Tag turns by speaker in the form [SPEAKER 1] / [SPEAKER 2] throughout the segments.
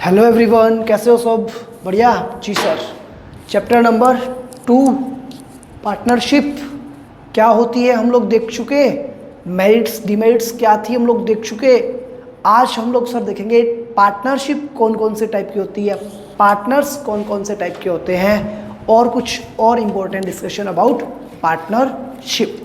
[SPEAKER 1] Hello everyone, कैसे हो सब? बढ़िया जी सर। चैप्टर नंबर 2 पार्टनरशिप क्या होती है हम लोग देख चुके। मेरिट्स डिमेरिट्स क्या थी हम लोग देख चुके। आज हम लोग सर देखेंगे पार्टनरशिप कौन कौन से टाइप की होती है, पार्टनर्स कौन कौन से टाइप के होते हैं और कुछ और इम्पोर्टेंट डिस्कशन अबाउट पार्टनरशिप।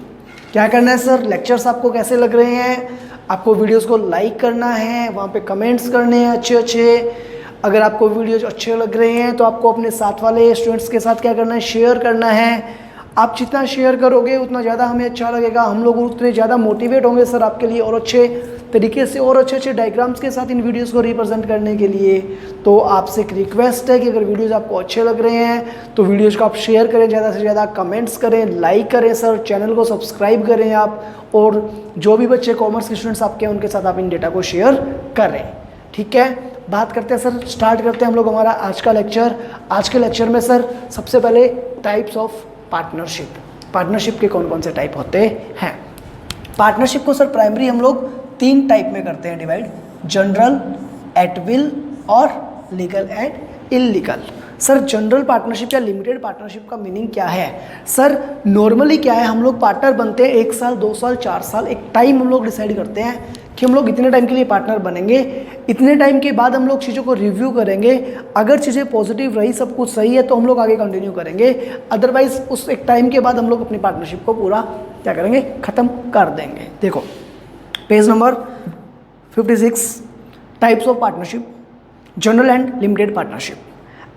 [SPEAKER 1] क्या करना है सर? लेक्चर्स आपको कैसे लग रहे हैं? आपको वीडियोस को लाइक करना है, वहाँ पे कमेंट्स करने हैं अच्छे अच्छे। अगर आपको वीडियोज अच्छे लग रहे हैं तो आपको अपने साथ वाले स्टूडेंट्स के साथ क्या करना है? शेयर करना है। आप जितना शेयर करोगे उतना ज़्यादा हमें अच्छा लगेगा, हम लोग उतने ज़्यादा मोटिवेट होंगे सर आपके लिए और अच्छे तरीके से और अच्छे अच्छे डायग्राम्स के साथ इन वीडियोस को रिप्रेजेंट करने के लिए। तो आपसे एक रिक्वेस्ट है कि अगर वीडियोस आपको अच्छे लग रहे हैं तो वीडियोस को आप शेयर करें, ज़्यादा से ज़्यादा कमेंट्स करें, लाइक करें सर, चैनल को सब्सक्राइब करें आप, और जो भी बच्चे कॉमर्स के स्टूडेंट्स आपके हैं उनके साथ आप इन डेटा को शेयर करें। ठीक है, बात करते हैं सर, स्टार्ट करते हैं हम लोग हमारा आज का लेक्चर। आज के लेक्चर में सर सबसे पहले टाइप्स ऑफ पार्टनरशिप, पार्टनरशिप के कौन कौन से टाइप होते हैं। पार्टनरशिप को सर प्राइमरी हम लोग 3 टाइप में करते हैं डिवाइड, जनरल, एट विल और legal and illegal. Sir general partnership या लिमिटेड पार्टनरशिप का मीनिंग क्या है? सर नॉर्मली क्या है, हम लोग पार्टनर बनते हैं 1 साल 2 साल 4 साल, एक टाइम हम लोग डिसाइड करते हैं कि हम लोग इतने टाइम के लिए पार्टनर बनेंगे। इतने टाइम के बाद हम लोग चीज़ों को रिव्यू करेंगे, अगर चीज़ें पॉजिटिव रही, सब कुछ सही है तो हम लोग आगे कंटिन्यू करेंगे, अदरवाइज उस एक टाइम के बाद हम लोग अपनी पार्टनरशिप को पूरा क्या करेंगे? ख़त्म कर देंगे। देखो page number 56, types of partnership, general and limited partnership.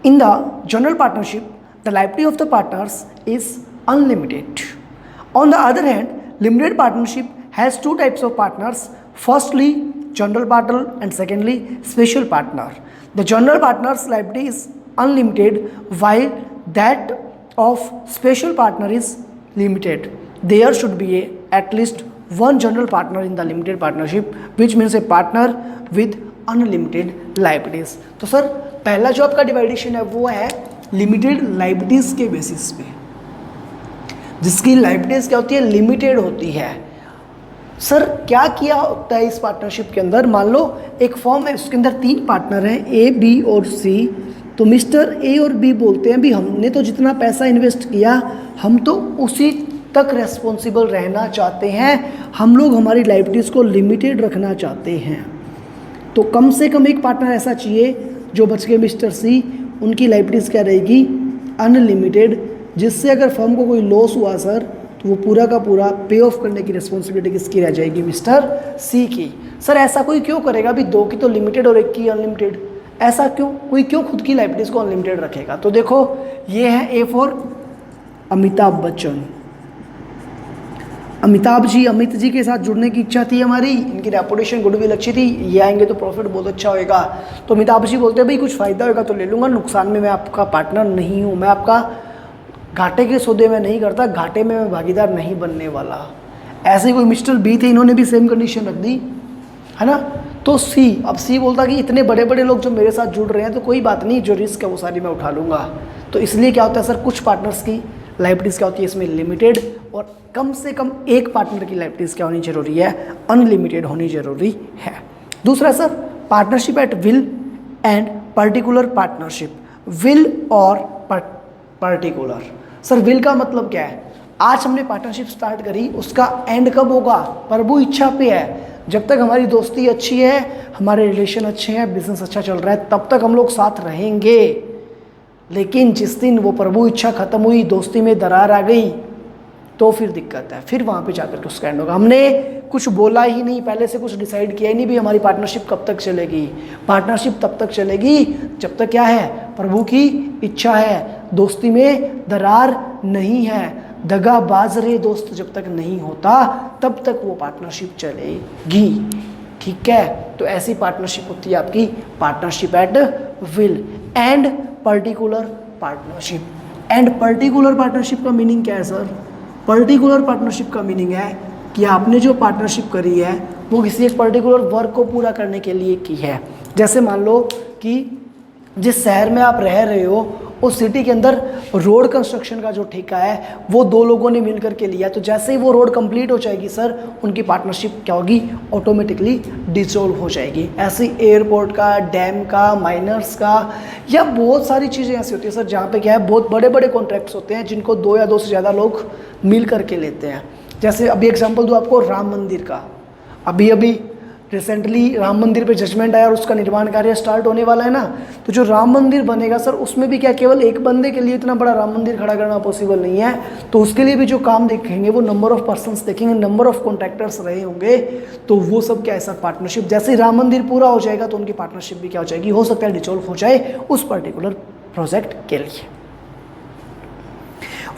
[SPEAKER 1] In the general partnership, the liability of the partners is unlimited. On the other hand, limited partnership has 2 types of partners. Firstly, general partner and secondly, special partner. The general partner's liability is unlimited while that of special partner is limited. There should be at least one general partner in the limited partnership, which means a partner with unlimited liabilities. तो sir पहला जो आपका डिवाइडेशन है वो है limited liabilities के basis पे, जिसकी लाइबिलिटीज क्या होती है? लिमिटेड होती है। सर क्या किया होता है इस पार्टनरशिप के अंदर? मान लो एक फॉर्म है, उसके अंदर 3 पार्टनर हैं, ए बी और सी। तो मिस्टर ए और बी बोलते हैं भी हमने तो जितना पैसा इन्वेस्ट किया हम तो उसी तक रेस्पॉन्सिबल रहना चाहते हैं, हम लोग हमारी लाइबिलिटीज़ को लिमिटेड रखना चाहते हैं। तो कम से कम एक पार्टनर ऐसा चाहिए जो बच के मिस्टर सी, उनकी लाइबिलिटीज़ क्या रहेगी? अनलिमिटेड, जिससे अगर फर्म को कोई लॉस हुआ सर तो वो पूरा का पूरा पे ऑफ करने की रिस्पॉन्सिबिलिटी किसकी रह जाएगी? मिस्टर सी की। सर ऐसा कोई क्यों करेगा? अभी 2 की तो लिमिटेड और 1 की अनलिमिटेड, ऐसा क्यों? कोई क्यों खुद की लाइबिलिटीज़ को अनलिमिटेड रखेगा? तो देखो ये है ए फॉर अमिताभ बच्चन। अमिताभ जी, अमित जी के साथ जुड़ने की इच्छा थी हमारी, इनकी रेपुटेशन गुडविल अच्छी थी, ये आएंगे तो प्रॉफिट बहुत अच्छा होएगा। तो अमिताभ जी बोलते हैं भाई कुछ फ़ायदा होगा तो ले लूँगा, नुकसान में मैं आपका पार्टनर नहीं हूँ, मैं आपका घाटे के सौदे में नहीं करता, घाटे में मैं भागीदार नहीं बनने वाला। ऐसे ही कोई मिस्टर बी थे, इन्होंने भी सेम कंडीशन रख दी है ना। तो सी, अब सी बोलता कि इतने बड़े बड़े लोग जो मेरे साथ जुड़ रहे हैं तो कोई बात नहीं, जो रिस्क है वो सारी मैं उठा लूँगा। तो इसलिए क्या होता है सर, कुछ पार्टनर्स की लाइबिलिटीज़ क्या होती है इसमें? लिमिटेड, और कम से कम एक पार्टनर की लाइबिलिटीज़ क्या होनी जरूरी है? अनलिमिटेड होनी जरूरी है। दूसरा sir partnership at will and particular partnership. Will और पर्टिकुलर। सर विल का मतलब क्या है? आज हमने पार्टनरशिप स्टार्ट करी, उसका एंड कब होगा? प्रभु इच्छा पे है। जब तक हमारी दोस्ती अच्छी है, हमारे रिलेशन अच्छे हैं, बिजनेस अच्छा चल रहा है, तब तक हम लोग साथ रहेंगे। लेकिन जिस दिन वो प्रभु इच्छा खत्म हुई, दोस्ती में दरार आ गई, तो फिर दिक्कत है, फिर वहाँ पे जाकर के उसका एंड होगा। हमने कुछ बोला ही नहीं, पहले से कुछ डिसाइड किया ही नहीं भी हमारी पार्टनरशिप कब तक चलेगी। पार्टनरशिप तब तक चलेगी जब तक क्या है? प्रभु की इच्छा है, दोस्ती में दरार नहीं है, दगाबाज रे दोस्त जब तक नहीं होता तब तक वो पार्टनरशिप चलेगी। ठीक है, तो ऐसी पार्टनरशिप होती है आपकी partnership at will and particular partnership. And particular partnership का मीनिंग क्या है सर? पर्टिकुलर पार्टनरशिप का मीनिंग है कि आपने जो पार्टनरशिप करी है वो किसी एक पर्टिकुलर वर्क को पूरा करने के लिए की है। जैसे मान लो कि जिस शहर में आप रह रहे हो उस सिटी के अंदर रोड कंस्ट्रक्शन का जो ठेका है वो 2 लोगों ने मिलकर के लिया, तो जैसे ही वो रोड कंप्लीट हो जाएगी सर, उनकी पार्टनरशिप क्या होगी, ऑटोमेटिकली डिसॉल्व हो जाएगी। ऐसे एयरपोर्ट का, डैम का, माइनर्स का, या बहुत सारी चीज़ें ऐसी होती है सर जहाँ पे क्या है, बहुत बड़े बड़े कॉन्ट्रैक्ट्स होते हैं जिनको 2 या 2 से ज़्यादा लोग मिल करके लेते हैं। जैसे अभी एग्जांपल दूँ आपको राम मंदिर का, अभी रिसेंटली राम मंदिर पे जजमेंट आया और उसका निर्माण कार्य स्टार्ट होने वाला है ना, तो जो राम मंदिर बनेगा सर, उसमें भी क्या केवल एक बंदे के लिए इतना बड़ा राम मंदिर खड़ा करना पॉसिबल नहीं है, तो उसके लिए भी जो काम देखेंगे वो नंबर ऑफ पर्सन्स देखेंगे, नंबर ऑफ कॉन्ट्रैक्टर्स रहे होंगे, तो वो सब क्या है सर, पार्टनरशिप। जैसे ही राम मंदिर पूरा हो जाएगा तो उनकी पार्टनरशिप भी क्या हो जाएगी, हो सकता है डिसॉल्व हो जाए उस पर्टिकुलर प्रोजेक्ट के लिए।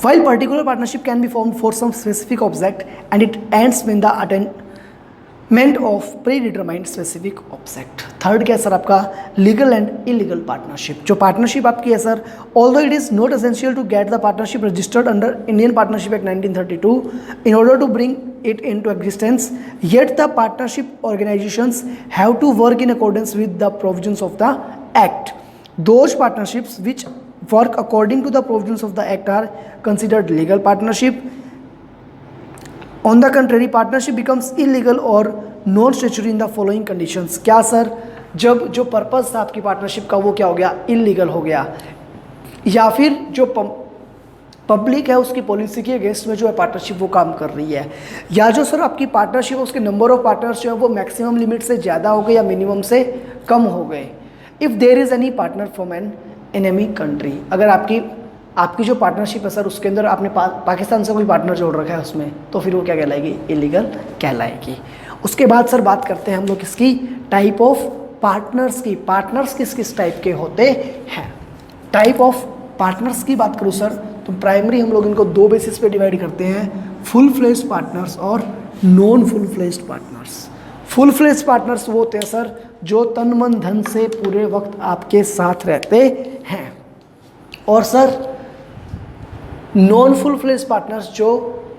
[SPEAKER 1] While particular partnership can be formed for some specific object and it ends when the attainment of predetermined specific object. Third क्या है सर आपका, लीगल एंड इलीगल पार्टनरशिप। जो पार्टनरशिप आपकी है sir, although it is not essential to get the partnership registered under Indian Partnership Act 1932 in order to bring it into existence, yet the partnership organizations have to work in accordance with the provisions of the Act. Those partnerships which work according to the provisions of the Act are considered legal partnership. On the contrary, partnership becomes illegal or non-statutory in the following conditions. क्या sir, जब जो purpose था आपकी partnership का वो क्या हो गया, इलीगल हो गया, या फिर जो पब्लिक है उसकी पॉलिसी के अगेंस्ट में जो है पार्टनरशिप वो काम कर रही है, या जो सर आपकी पार्टनरशिप है उसके नंबर ऑफ पार्टनर्स जो है वो मैक्सिमम लिमिट से ज़्यादा हो गए या मिनिमम से कम हो गए। If there is any partner from an enemy country, अगर आपकी जो पार्टनरशिप है सर उसके अंदर आपने पाकिस्तान से कोई पार्टनर जोड़ रखा है उसमें, तो फिर वो क्या कहलाएगी, इलीगल कहलाएगी। उसके बाद सर बात करते हैं हम लोग किसकी, टाइप ऑफ पार्टनर्स की। पार्टनर्स किस किस टाइप के होते हैं। टाइप ऑफ पार्टनर्स की बात करूँ सर, तो प्राइमरी हम लोग इनको 2 बेसिस पे डिवाइड करते हैं, फुल फ्लेज्ड पार्टनर्स और non full fledged partners. Full fledged partners वो होते हैं सर जो तन मन धन से पूरे वक्त आपके साथ रहते हैं, और sir non full fledged partners जो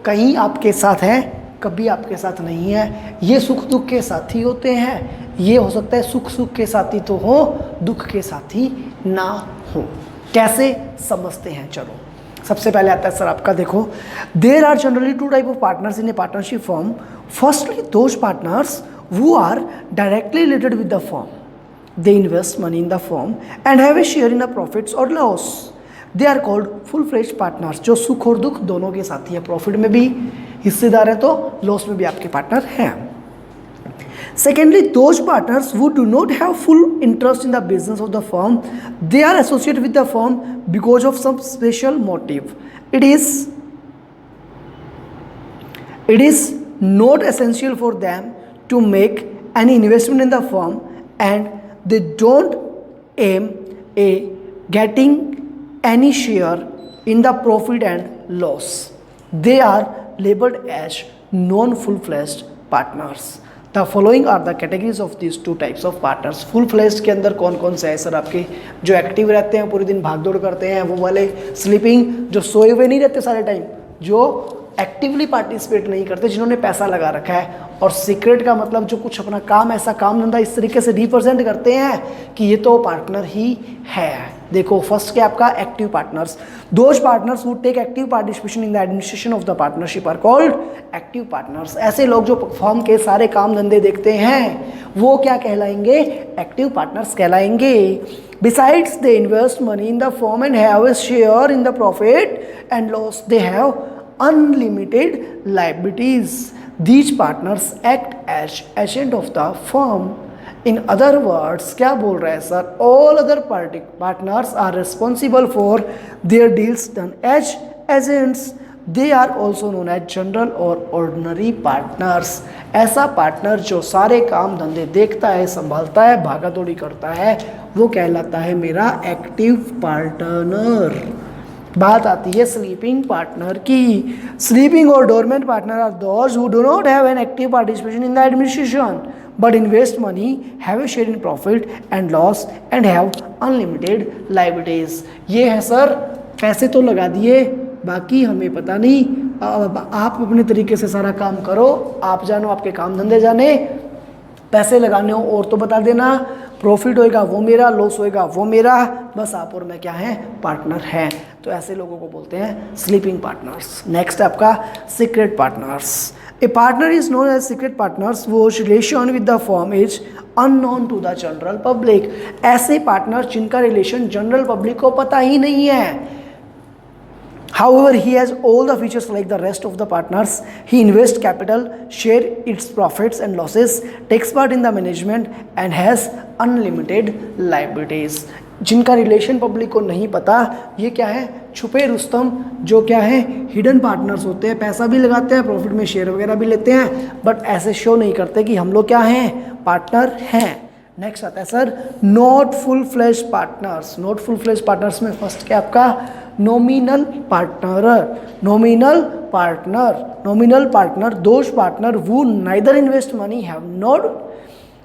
[SPEAKER 1] कहीं आपके साथ हैं कभी आपके साथ नहीं है। ये सुख दुख के साथी होते हैं, ये हो सकता है सुख के साथी तो हो, दुख के साथी ना हो। कैसे समझते हैं, चलो सबसे पहले आता है सर आपका, देखो, there are generally 2 type of partners in a partnership form. Firstly those partners who are directly related with the firm, they invest money in the firm and have a share in the profits or loss. They are called full-fledged partners, जो सुख और दुख दोनों के साथी है, profit में भी हिस्सेदार है तो लॉस में भी आपके पार्टनर हैं। Secondly, those partners who do not have full interest in the business of the firm, they are associated with the firm because of some special motive. It is not essential for them to make any investment in the firm and they don't aim at getting any share in the profit and loss. They are labeled as non-full-fledged partners. The following are the categories of these 2 types of partners. full-fledged के अंदर कौन कौन से है sir आपके, जो active रहते हैं, पूरे दिन भाग दौड़ करते हैं, वो वाले। स्लीपिंग, जो सोए हुए नहीं रहते सारे टाइम, जो एक्टिवली पार्टिसिपेट नहीं करते, जिन्होंने पैसा लगा रखा है। और सीक्रेट का मतलब जो कुछ अपना काम, ऐसा काम धंधा इस तरीके से रिप्रेजेंट करते हैं कि ये तो पार्टनर ही है। देखो फर्स्ट क्या आपका, active partners. Those partners who take active participation in the administration of the partnership are called active partners. ऐसे लोग जो फर्म के सारे काम धंधे देखते हैं वो क्या कहलाएंगे, एक्टिव पार्टनर्स कहलाएंगे। Besides, they invest money in the firm and have a share in the profit and loss. They have unlimited liabilities. These partners act as agent of the firm. In other words, क्या बोल रहे हैं sir, all other partners are responsible for their deals done as agents. They are also known as general और ordinary partners. ऐसा partner जो सारे काम धंधे देखता है, संभालता है, भागा दौड़ी करता है, वो कहलाता है मेरा एक्टिव पार्टनर। बात आती है स्लीपिंग पार्टनर की। स्लीपिंग और dormant partner are those who do not have an active participation in the administration but invest money, have a share in profit and loss and have unlimited liabilities. ये है sir, पैसे तो लगा दिए, बाकी हमें पता नहीं, आप अपने तरीके से सारा काम करो, आप जानो, आपके काम धंधे जाने, पैसे लगाने हो और तो बता देना, प्रॉफिट होएगा वो मेरा, लॉस होएगा वो मेरा, बस आप और मैं क्या हैं, पार्टनर हैं। तो ऐसे लोगों को बोलते हैं स्लीपिंग पार्टनर्स। नेक्स्ट है आपका secret partners. A partner is known as secret partners whose relation with the firm is unknown to the general public. ऐसे पार्टनर जिनका रिलेशन जनरल पब्लिक को पता ही नहीं है। However, he has all the features like the rest of the partners. He invests capital, share its profits and losses, takes part in the management and has unlimited liabilities. जिनका relation public को नहीं पता, ये क्या है, छुपे रुस्तम, जो क्या है, हिडन पार्टनर्स होते हैं। पैसा भी लगाते हैं, प्रॉफिट में शेयर वगैरह भी लेते हैं, बट ऐसे शो नहीं करते कि हम लोग क्या हैं, पार्टनर हैं। नेक्स्ट आता है sir not full flash partners. Not full flash partners में फर्स्ट क्या आपका nominal partner. Nominal partner those partner who neither invest money have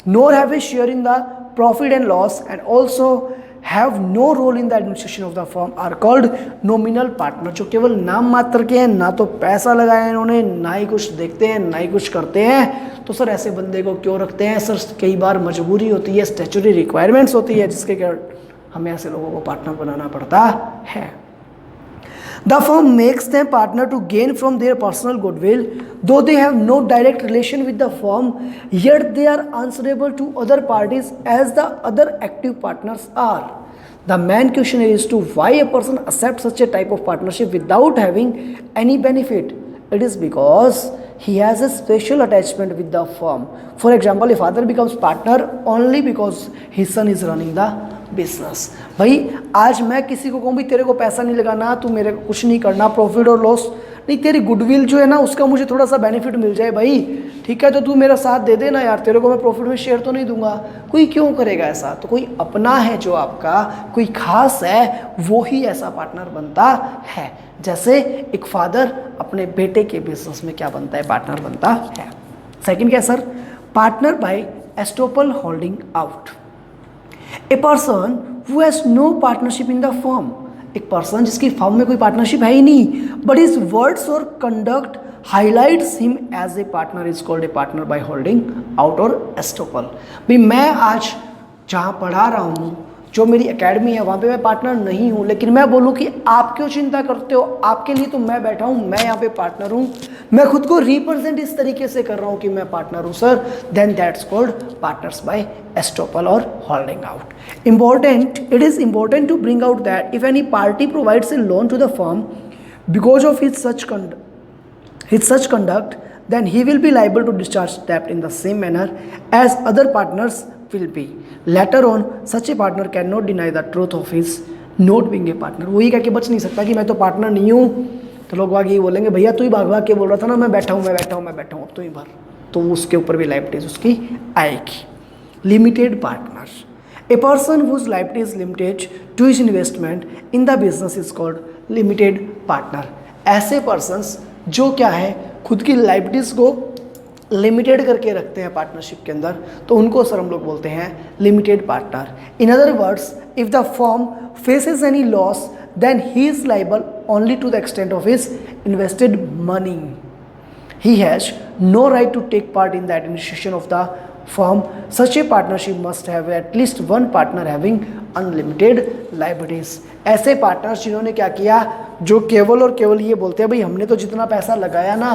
[SPEAKER 1] nor have a share in the profit and loss and also have no role in the administration of the firm are called nominal partner। जो केवल नाम मात्र के हैं, ना तो पैसा लगाया है इन्होंने, ना ही कुछ देखते हैं, ना ही कुछ करते हैं। तो सर ऐसे बंदे को क्यों रखते हैं सर? कई बार मजबूरी होती है, स्टैच्यूटरी रिक्वायरमेंट्स होती है, जिसके कारण हमें ऐसे लोगों को पार्टनर बनाना पड़ता है। The firm makes them partner to gain from their personal goodwill, though they have no direct relation with the firm, yet they are answerable to other parties as the other active partners are. The main question is to why a person accepts such a type of partnership without having any benefit. It is because he has a special attachment with the firm. For example, a father becomes partner only because his son is running the business. भाई आज मैं किसी को कहूँ भी तेरे को पैसा नहीं लगाना, तू मेरे को कुछ नहीं करना, प्रॉफिट और लॉस नहीं, तेरी गुडविल जो है ना उसका मुझे थोड़ा सा बेनिफिट मिल जाए भाई, ठीक है, तो तू मेरा साथ दे देना यार, तेरे को मैं प्रॉफिट में शेयर तो नहीं दूंगा। कोई क्यों करेगा ऐसा? तो कोई अपना है जो आपका, कोई खास है, वो ही ऐसा पार्टनर बनता है। जैसे एक फादर अपने बेटे के बिजनेस में क्या बनता है, पार्टनर बनता है। सेकेंड क्या sir, partner by estoppel holding out. A person who has no partnership in the firm. एक पर्सन जिसकी फर्म में कोई पार्टनरशिप है ही नहीं, बट हिज वर्ड्स और conduct highlights him as a partner is called a partner by holding out और estoppel. भाई मैं आज जहाँ पढ़ा रहा हूँ, जो मेरी एकेडमी है, वहाँ पे मैं पार्टनर नहीं हूँ, लेकिन मैं बोलूँ कि आप क्यों चिंता करते हो, आपके लिए तो मैं बैठा हूँ, मैं यहाँ पे पार्टनर हूँ, मैं खुद को रिप्रेजेंट इस तरीके से कर रहा हूँ कि मैं पार्टनर हूँ sir, then that's called partners by estoppel और holding out. It is important to bring out that if any party provides a loan to the firm because of his such conduct, then he will be liable to discharge debt in the same manner as other partners will be. Later on, such a partner cannot deny the truth of his not being a partner. वो ये कह के बच नहीं सकता कि मैं तो पार्टनर नहीं हूँ। तो लोग बाग ये बोलेंगे भैया तू ही भाग भाग के बोल रहा था ना मैं बैठा हूँ अब तो ही भर, तो उसके ऊपर भी लाइबिलिटीज उसकी आएगी। Limited partner, a person whose liability is limited to his investment in the business is called limited partner। ऐसे पर्सन्स जो क्या है खुद की लाइबिलिटीज को लिमिटेड करके रखते हैं पार्टनरशिप के अंदर, तो उनको सर हम लोग बोलते हैं limited partner. In other words, if the firm faces any loss then he is liable only to the extent of his invested money. He has no right to take part in the administration of the firm. Such a partnership must have at least one partner having unlimited liabilities। ऐसे partners जिन्होंने क्या किया, जो केवल और केवल ये बोलते हैं भाई हमने तो जितना पैसा लगाया ना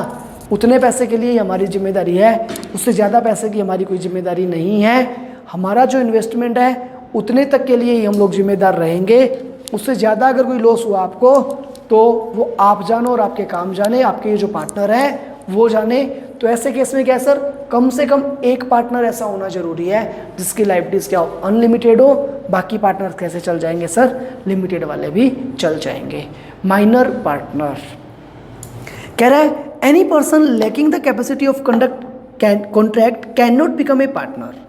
[SPEAKER 1] उतने पैसे के लिए ही हमारी जिम्मेदारी है, उससे ज़्यादा पैसे की हमारी कोई जिम्मेदारी नहीं है, हमारा जो इन्वेस्टमेंट है उतने तक के लिए ही हम लोग जिम्मेदार रहेंगे, उससे ज़्यादा अगर कोई लॉस हुआ आपको तो वो आप जानो और आपके काम जाने, आपके ये जो पार्टनर हैं वो जाने। तो ऐसे केस में क्या सर, कम से कम एक पार्टनर ऐसा होना जरूरी है जिसकी लाइबिलिटीज क्या हो, अनलिमिटेड हो। बाकी पार्टनर कैसे चल जाएंगे सर, लिमिटेड वाले भी चल जाएंगे। माइनर पार्टनर कह रहा है any person lacking the capacity of conduct contract can not become a partner.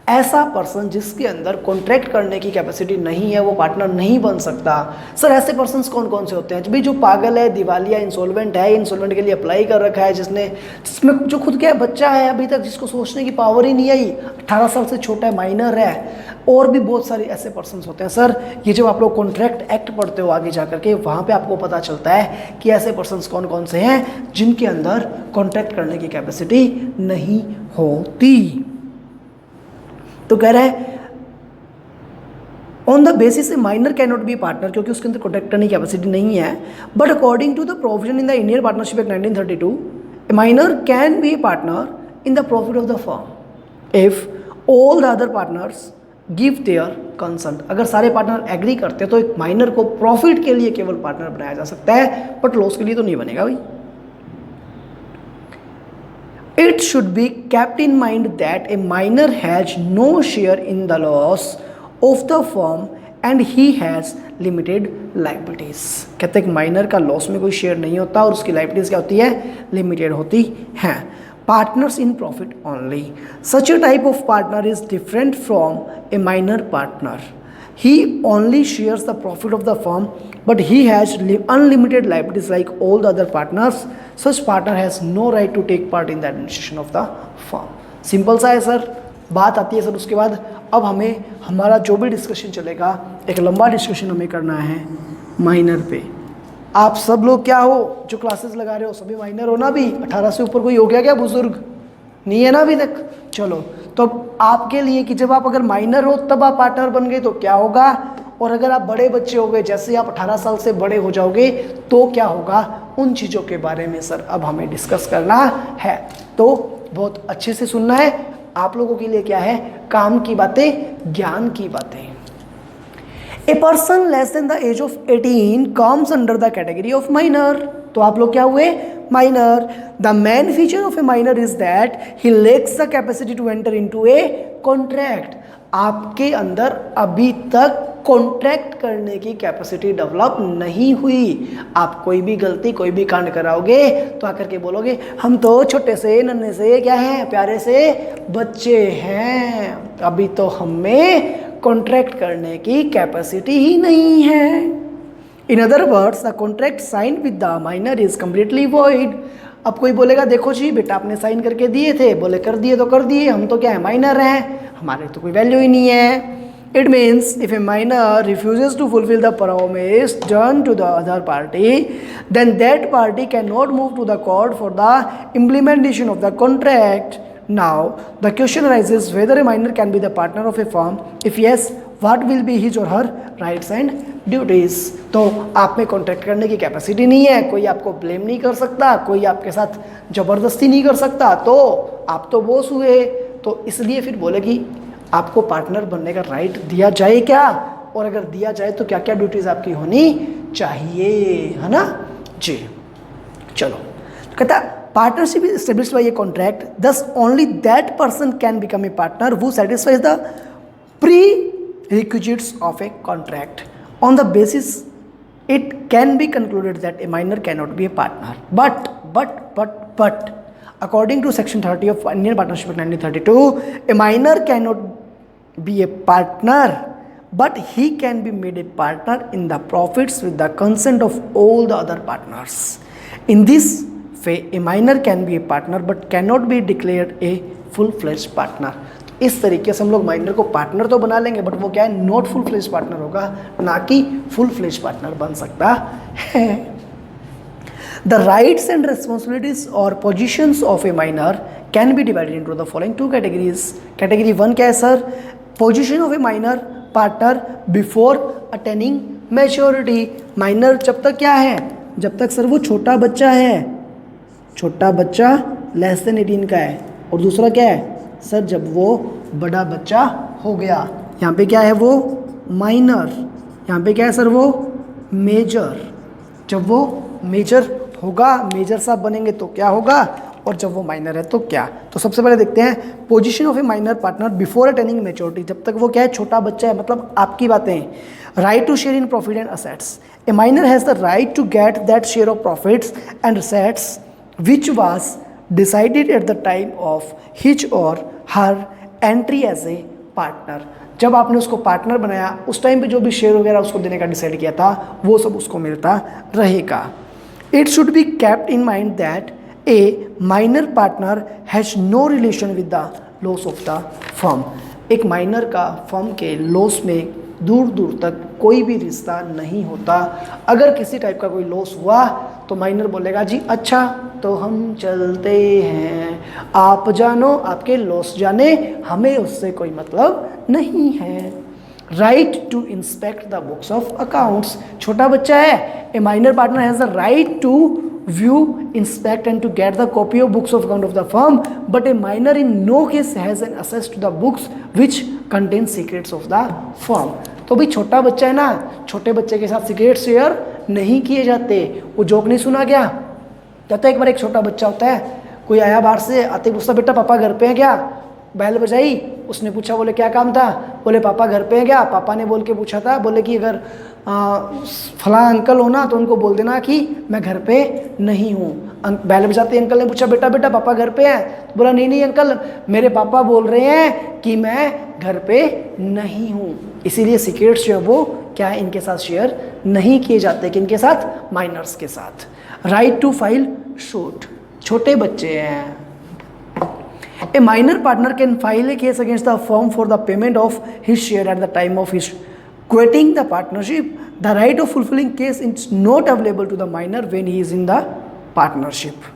[SPEAKER 1] ऐसा पर्सन जिसके अंदर कॉन्ट्रैक्ट करने की कैपेसिटी नहीं है वो पार्टनर नहीं बन सकता। सर ऐसे पर्सन्स कौन कौन से होते हैं? भाई जो पागल है, दिवालिया, इंसॉल्वेंट है, इंसॉल्वेंट के लिए अप्लाई कर रखा है, जिसमें जो खुद के बच्चा है अभी तक, जिसको सोचने की पावर ही नहीं आई, 18 साल से छोटा है, माइनर है, और भी बहुत सारे ऐसे पर्सन्स होते हैं। सर ये जब आप लोग कॉन्ट्रैक्ट एक्ट पढ़ते हो आगे जा करके, वहाँ पर आपको पता चलता है कि ऐसे पर्सन्स कौन कौन से हैं जिनके अंदर कॉन्ट्रैक्ट करने की कैपेसिटी नहीं होती। तो कह रहा है on the basis a minor can not be partner, क्योंकि उसके अंदर कॉन्ट्रैक्ट करने की कैपेसिटी नहीं है, but according to the provision in the Indian Partnership Act 1932 a minor can be a partner in the profit of the firm if all the other partners give their consent. अगर सारे partner agree करते हैं तो एक minor को profit के लिए केवल पार्टनर बनाया जा सकता है, बट लॉस के लिए तो नहीं बनेगा भाई। It should be kept in mind that a minor has no share in the loss of the firm and he has limited liabilities। कहते हैं कि माइनर का लॉस में कोई शेयर नहीं होता और उसकी लाइबिलिटीज क्या होती है, लिमिटेड होती हैं। Partners in profit only, such a type of partner is different from A minor partner. He only shares the profit of the firm, but he has unlimited liabilities like all the other partners. Such partner has no right to take part in the administration of the firm। Simple सा है sir, बात आती है sir उसके बाद अब हमें हमारा जो भी डिस्कशन चलेगा, एक लंबा डिस्कशन हमें करना है माइनर पे। आप सब लोग क्या हो जो क्लासेस लगा रहे हो, सभी माइनर हो ना? भी 18 से ऊपर कोई हो गया क्या बुजुर्ग? नहीं है ना अभी तक? चलो, तो आपके लिए कि जब आप अगर माइनर हो तब आप पार्टनर बन गए तो क्या होगा, और अगर आप बड़े बच्चे हो गए, जैसे आप 18 साल से बड़े हो जाओगे तो क्या होगा, उन चीज़ों के बारे में सर अब हमें डिस्कस करना है। तो बहुत अच्छे से सुनना है, आप लोगों के लिए क्या है, काम की बातें, ज्ञान की बातें। A person less than the age of 18 comes under the category of minor. तो आप लोग क्या हुए, minor. The main feature of a minor is that he lacks the capacity to enter into a contract. आपके अंदर अभी तक contract करने की कैपेसिटी डेवलप नहीं हुई। आप कोई भी गलती, कोई भी कांड कराओगे तो आकर के बोलोगे हम तो छोटे से नन्हे से क्या हैं, प्यारे से बच्चे हैं, अभी तो हमें कॉन्ट्रैक्ट करने की कैपेसिटी ही नहीं है। In other words the contract sign with the minor is completely void. अब कोई बोलेगा देखो जी बेटा आपने साइन करके दिए थे, बोले कर दिए तो कर दिए, हम तो क्या है, माइनर हैं, हमारे तो कोई वैल्यू ही नहीं है। It means if a minor refuses to fulfill the promise done to the other party, then that party cannot move to the court for the implementation of the contract. Now, the question arises whether a minor can be the partner of a firm. If yes, what will be his or her rights and duties? तो आप में contract करने की capacity नहीं है, कोई आपको blame नहीं कर सकता, कोई आपके साथ ज़बरदस्ती नहीं कर सकता, तो आप तो बॉस हुए, तो इसलिए फिर बोलेगी आपको पार्टनर बनने का राइट दिया जाए क्या, और अगर दिया जाए तो क्या क्या ड्यूटीज आपकी होनी चाहिए, है ना जी। चलो, तो कहता partnership is established by a contract, thus only that person can become a partner who satisfies the prerequisites of a contract. On the basis it can be concluded that a minor can not be a partner, but according to section 30 of Indian Partnership Act 1932, a minor cannot be a partner, but he can be made a partner in the profits with the consent of all the other partners. In this way, a minor can be a partner but cannot be declared a full-fledged partner. इस तरीके से हम लोग minor को partner तो बना लेंगे, but वो क्या है, नॉट फुल फ्लेज पार्टनर होगा, ना कि फुल फ्लेज पार्टनर बन सकता है। The rights and responsibilities or positions of a minor can be divided into the following two categories. Category 1 क्या है sir, position of a minor partner before attaining maturity. Minor जब तक क्या है, जब तक सर वो छोटा बच्चा है, छोटा बच्चा लेस देन 18 का है, और दूसरा क्या है सर, जब वो बड़ा बच्चा हो गया। यहाँ पे क्या है वो माइनर, यहाँ पे क्या है सर वो मेजर। जब वो मेजर होगा, मेजर साहब बनेंगे तो क्या होगा, और जब वो माइनर है तो क्या। तो सबसे पहले देखते हैं position of a minor partner before attaining maturity. जब तक वो क्या है, छोटा बच्चा है, मतलब आपकी बातें, right to share in profit and assets. A minor has the right to get that share of profits and assets which was decided at the time of his और her entry as a partner. जब आपने उसको partner बनाया उस time पे जो भी share वगैरह उसको देने का डिसाइड किया था, वो सब उसको मिलता रहेगा। It should be kept in mind that a minor partner has no relation with the loss of the firm. एक माइनर का फर्म के लॉस में दूर दूर तक कोई भी रिश्ता नहीं होता। अगर किसी टाइप का कोई लॉस हुआ तो माइनर बोलेगा जी अच्छा तो हम चलते हैं, आप जानो आपके लॉस जाने, हमें उससे कोई मतलब नहीं है। Right to inspect the books of accounts, छोटा बच्चा है, a minor partner has the right to view, inspect and to get the copy of books of account of the firm, but a minor in no case has an access to the books which contain secrets of the firm. तो भाई छोटा बच्चा है ना, छोटे बच्चे के साथ सीक्रेट शेयर नहीं किए जाते। वो जोक नहीं सुना क्या, कहता है एक बार एक छोटा बच्चा होता है, कोई आया बाहर से, आते पूछता बेटा पापा घर पे हैं क्या, बैल बजाई, उसने पूछा, बोले क्या काम था, बोले पापा घर पे हैं क्या। पापा ने बोल के पूछा था, बोले कि अगर फलां अंकल हो ना तो उनको बोल देना कि मैं घर पे नहीं हूँ। बैल बजाते अंकल ने पूछा बेटा बेटा पापा घर पे हैं, तो बोला नहीं नहीं अंकल मेरे पापा बोल रहे हैं कि मैं घर पे नहीं हूँ। इसीलिए सीक्रेट्स जो है वो क्या है, इनके साथ शेयर नहीं किए जाते, कि इनके साथ, माइनर्स के साथ। राइट टू फाइल शूट, छोटे बच्चे हैं। A minor partner can file a case against the firm for the payment of his share at the time of his quitting the partnership. The right of fulfilling case is not available to the minor when he is in the partnership.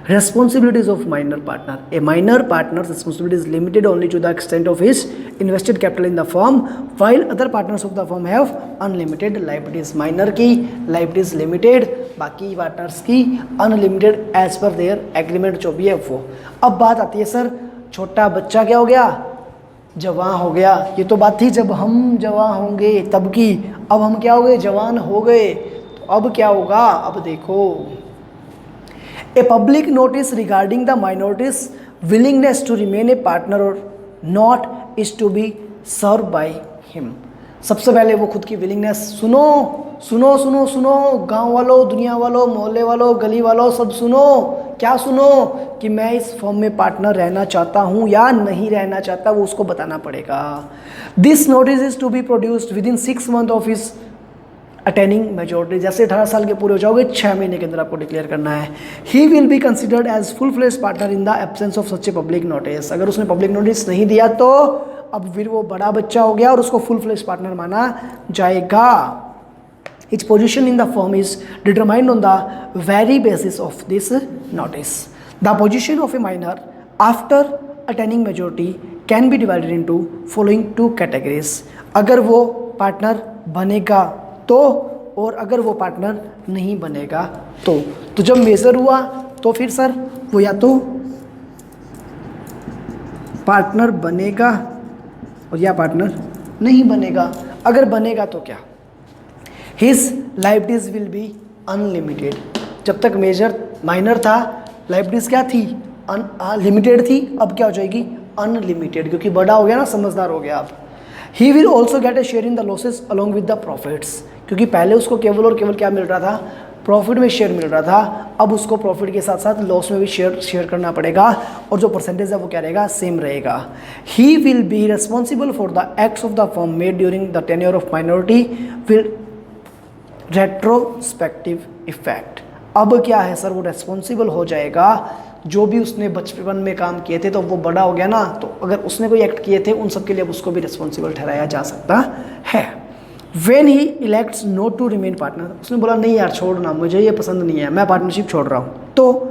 [SPEAKER 1] Responsibilities of minor partner. A minor partner's responsibility is limited only to the extent of his invested capital in the firm, while other partners of the firm have unlimited liabilities. Minor की liabilities limited, बाकी partners की unlimited as per their agreement जो भी है वो। अब बात आती है सर छोटा बच्चा क्या हो गया, जवान हो गया। ये तो बात थी जब हम जवान होंगे तब की, अब हम क्या हो गए, जवान हो गए, तो अब क्या होगा, अब देखो। A public notice regarding the minority's willingness to remain a partner और not is to be serve by him. सबसे पहले वो खुद की विलिंगनेस, सुनो सुनो सुनो सुनो गांव वालों, दुनिया वालों, मोहल्ले वालों, गली वालों, सब सुनो। क्या सुनो, कि मैं इस फॉर्म में पार्टनर रहना चाहता हूँ या नहीं रहना चाहता, वो उसको बताना पड़ेगा। This notice is to be produced within 6 months of his attaining majority. जैसे 18 साल के पूरे हो जाओगे, 6 महीने के अंदर आपको डिक्लेयर करना है। He will be considered as full fledge partner in the absence of such a public notice. अगर उसने पब्लिक नोटिस नहीं दिया तो अब फिर वो बड़ा बच्चा हो गया और उसको फुल फ्लेज पार्टनर माना जाएगा। Its position in the firm is determined on the very basis of this notice. The position of a minor after attaining majority can be divided into following 2 categories. अगर वो partner बनेगा तो, और अगर वो partner नहीं बनेगा तो जब मेजर हुआ तो फिर सर वो या तो पार्टनर बनेगा और या पार्टनर नहीं बनेगा। अगर बनेगा तो क्या, His liabilities will be unlimited। जब तक मेजर माइनर था लाइबिलिटीज क्या थी, लिमिटेड थी, अब क्या हो जाएगी, अनलिमिटेड, क्योंकि बड़ा हो गया ना, समझदार हो गया अब। He will also get a share in the losses along with the profits। क्योंकि पहले उसको केवल और केवल क्या मिल रहा था, प्रॉफिट में शेयर मिल रहा था, अब उसको प्रॉफिट के साथ साथ लॉस में भी शेयर करना पड़ेगा, और जो परसेंटेज है वो क्या रहेगा, सेम रहेगा। ही will B responsible for the acts of the firm made during the tenure of minority will retrospective effect. अब क्या है सर, वो रेस्पॉन्सिबल हो जाएगा, जो भी उसने बचपन में काम किए थे, तो वो बड़ा हो गया ना, तो अगर उसने कोई एक्ट किए थे उन सब के लिए अब उसको भी रेस्पॉन्सिबल ठहराया जा सकता है। When he elects not to remain partner, उसने बोला नहीं यार छोड़ना, मुझे ये पसंद नहीं है, मैं पार्टनरशिप छोड़ रहा हूँ, तो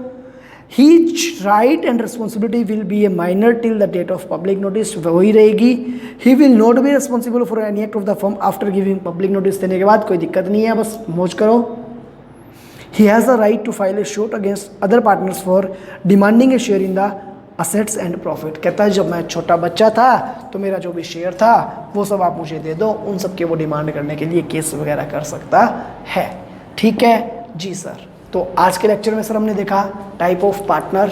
[SPEAKER 1] his right and responsibility will be a minor till the date of public notice, वही रहेगी। he will not be responsible for any act of the firm after giving public notice। देने के बाद कोई दिक्कत नहीं है, बस मौज करो। he has the right to file a suit against other partners for demanding a share in the assets and profit। कहता है जब मैं छोटा बच्चा था तो मेरा जो भी शेयर था वो सब आप मुझे दे दो, उन सब के वो डिमांड करने के लिए केस वगैरह कर सकता है। ठीक है जी सर। तो आज के लेक्चर में सर हमने देखा type of partner,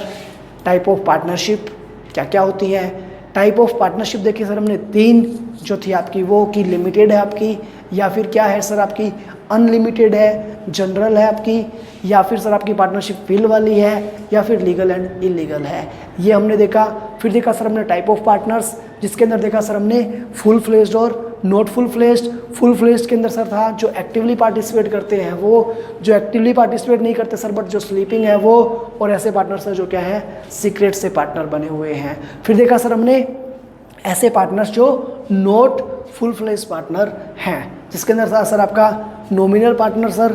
[SPEAKER 1] type of partnership क्या क्या होती है। टाइप ऑफ पार्टनरशिप देखिए सर हमने 3 जो थी आपकी, वो कि लिमिटेड है आपकी, या फिर क्या है सर आपकी अनलिमिटेड है, जनरल है आपकी, या फिर सर आपकी पार्टनरशिप विल वाली है, या फिर लीगल एंड इलीगल है, ये हमने देखा। फिर देखा सर हमने टाइप ऑफ पार्टनर्स, जिसके अंदर देखा सर हमने फुल फ्लेज्ड और not full fledged. Full fledged के अंदर सर था जो एक्टिवली पार्टिसिपेट करते हैं वो, जो एक्टिवली पार्टिसिपेट नहीं करते सर बट जो स्लीपिंग है वो, और ऐसे पार्टनर सर जो क्या है सीक्रेट से पार्टनर बने हुए हैं। फिर देखा सर हमने ऐसे पार्टनर्स जो नॉट फुल फ्लेज पार्टनर हैं, जिसके अंदर था सर आपका नॉमिनल पार्टनर सर,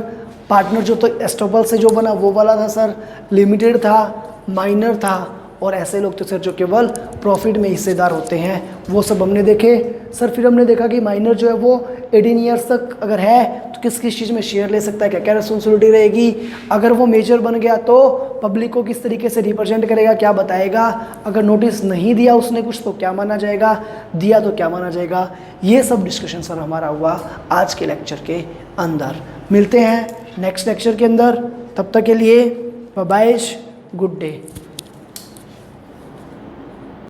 [SPEAKER 1] पार्टनर जो तो एस्टोपल से जो बना वो वाला था सर, लिमिटेड था, माइनर था, और ऐसे लोग तो सर जो केवल प्रॉफिट में हिस्सेदार होते हैं, वो सब हमने देखे सर। फिर हमने देखा कि माइनर जो है वो 18 ईयर्स तक अगर है तो किस किस चीज़ में शेयर ले सकता है, क्या क्या रिस्पॉन्सिबिलिटी रहेगी, अगर वो मेजर बन गया तो पब्लिक को किस तरीके से रिप्रेजेंट करेगा, क्या बताएगा, अगर नोटिस नहीं दिया उसने कुछ तो क्या माना जाएगा, दिया तो क्या माना जाएगा। ये सब डिस्कशन सर हमारा हुआ आज के लेक्चर के अंदर। मिलते हैं नेक्स्ट लेक्चर के अंदर, तब तक के लिए बाय बाय, गुड डे।